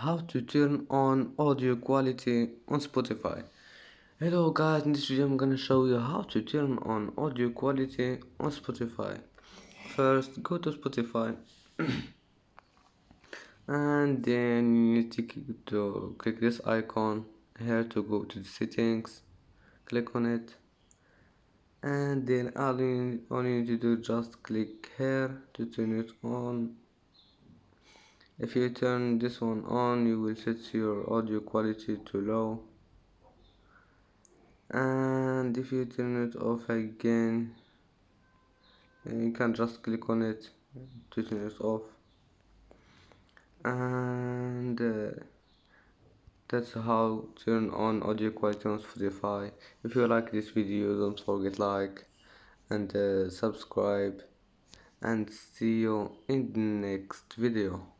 How to turn on audio quality on Spotify. Hello guys, in this video I'm gonna show you how to turn on audio quality on Spotify. First go to Spotify and then you need to click this icon here to go to the settings, click on it, and then all you need to do is just click here to turn it on. If you turn this one on, you will set your audio quality to low, and if you turn it off again, you can just click on it to turn it off. And that's how turn on audio quality on Spotify. If you like this video, don't forget like and subscribe, and see you in the next video.